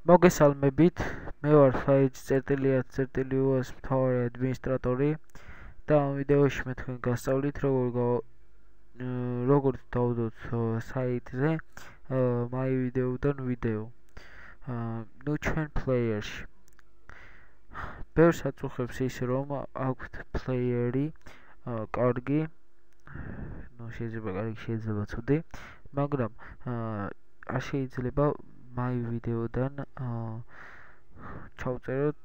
მოგესალმებით, მე ვარ Faiz.cat.us მთავარი ადმინისტრატორი და ამ ვიდეოში მე თქვენ გასწავლით როგორ დავდოთ საიტზე My Video-დან ვიდეო. ნუ ჩვენ პლეიერში. ბევრს აწუხებს ის რომ აქვთ პლეიერი კარგი, შეიძლება ცუდი, მაგრამ არ შეიძლება My Video-დან ჩავწეროთ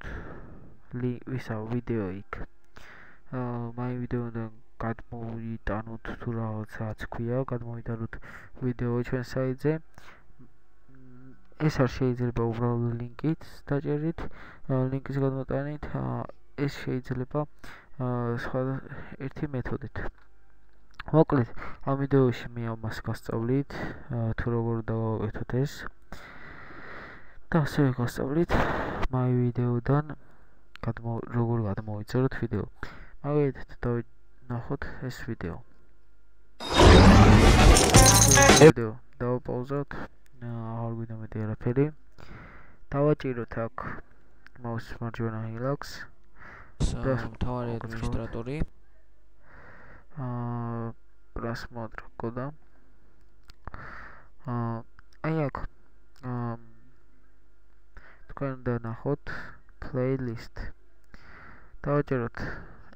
ვიდეო იქ. My Video-დან გადმოვიტანოთ თუ რაღაცაც ქვია, გადმოვიტანოთ ვიდეო ჩვენ საიტზე. ეს არ შეიძლება უბრალოდ ლინკით დაჭერით, ლინკის გადმოტანით, ეს შეიძლება სხვა ერთი მეთოდით. მოკლედ, ამ ვიდეოში მე ამას გასწავლით, თუ როგორ დავაკეთოთ ეს. და ასევე გასწავლით My Video-დან როგორ გადმოვიწეროთ ვიდეო. მაგალითად დავინახოთ ეს ვიდეო. დავაპაუზოთ, აღარ გვინდა მეტი არაფერი. დავაჭიროთ აქ მაუს მარჯვენა ჰილაქს. მთავარი ადმინისტრატორი. პრასმოდრ კოდა. აი აქ თქვენ დანახოთ playlist. დავაჭეროთ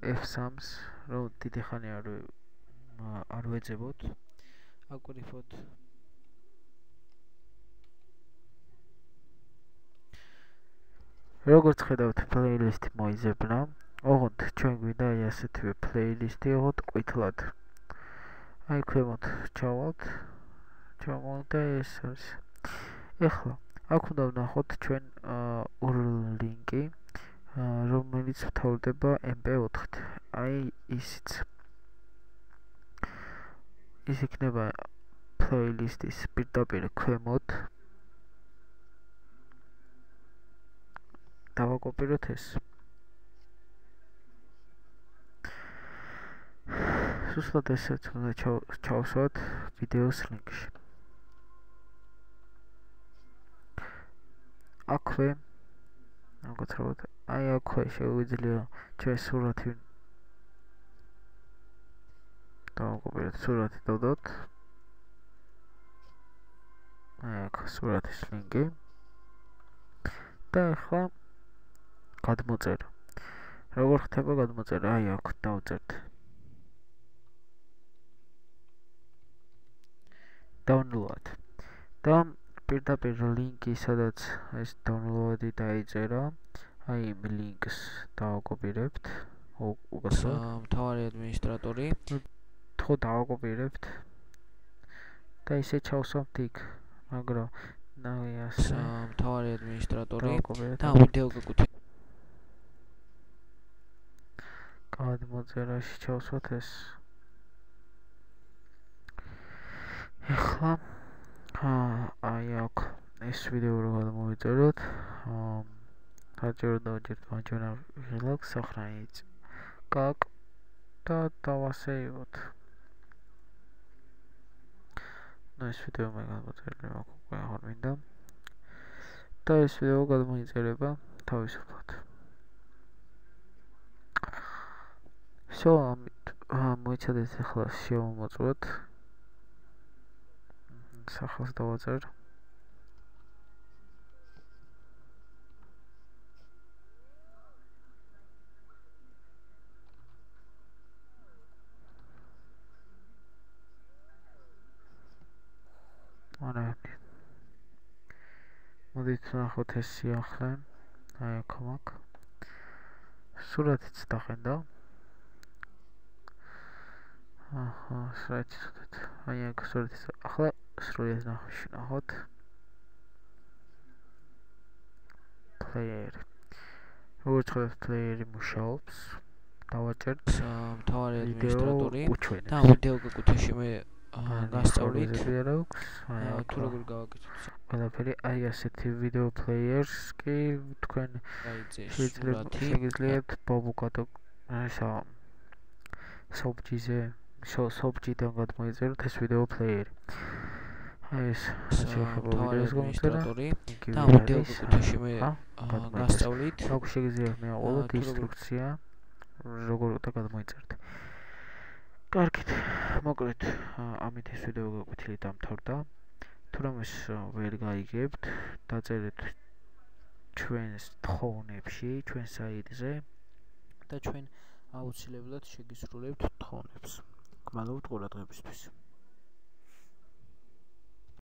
F3-ს, რომ დიდი ხანი არ ვეძებოთ. აკვირიფოთ როგორც ხედავთ, playlist მოიზებნა. ოღონდ ჩვენ გვინდა აი ასეთივე playlist-ი ოღონდ ყვითლად. აი ქვემოთ ჩავალთ და ეს არის. ეხლა აქ უნდა ვნახოთ ჩვენ URL ლინკი, რომელიც მთავრდება MP4-ით. აი ისიც. ის იქნება playlist-ის პირდაპირ ქვემოთ. დავაკოპიროთ ეს. სუსტად ესეც უნდა ჩავსვათ ვიდეოს ლინკში. აქვე მოგწევთ, აი აქვე შეგვიძლია ჩვენ სურათი დავაკოპიროთ, სურათი დავდოთ. აი აქ სურათის ლინკი. და ახლა გადმოწერა. როგორ ხდება გადმოწერა? აი აქ დავწერთ. download. და პირდაპირ ლინკი, სადაც ეს download-ი დაიწერა, აი იმ ლინკს დავაკოპირებთ. მთავარი ადმინისტრატორი. ხო დავაკოპირებთ. და ისე ჩავსვამთ იქ, მაგრამ აი ასე მთავარი ადმინისტრატორი და ვიდეო გაკუთვნით. გადმოწერაში ჩავსვათ ეს. ეხლა აი აქ ეს ვიდეო რო გადმოვიწეროთ, საჭირო დავჭერთ მარჯვენა ჰილაქს, სახრანიც კაკ და დავასეივოთ. ეს ვიდეო მე გადმოწერილი მაქვს, უკვე აღარ მინდა. და ეს ვიდეო გადმოიწერება თავისუფლად. всё, მოიცადეთ ახლა შევამოწმოთ. სახელს დავაწერთ. მოდით ნახოთ ეს სიახლე. აი აქ მაქვს. სურათიც დახენდა. სურათიც. აი აქ სურათიც. ახლა სრულად ნახოთ. player. როგორც ხედავთ, player-ი მუშაობს. დავაჭერთ მთავარი ადმინისტრატორი და ვიდეო გაკუთვნაში მე გასწავლით. თუ როგორ გავაკეთოთ ყველაფერი. აი ასეთი ვიდეო players კი თქვენ შეგიძლიათ ბობუკატო ესა სოფჯიდან გადმოიწეროთ ეს ვიდეო პლეიერი. ეს შეხება ვიდეოს გამოცემა და ვიდეო კუთხედში მე გასწავლით აქ შეგიძლიათ მეყოლოთ ინსტრუქცია როგორ და გადმოიწერთ. კარგით, მოკლედ ამით ეს ვიდეო გაკვეთილი დამთავრდა. თუ რამეს ვერ გაიგებთ, დაწერეთ ჩვენს თხოვნებში, ჩვენ საიტზე და ჩვენ აუცილებლად შეგისრულებთ თხოვნებს. გმადლობთ ყურადღებისთვის.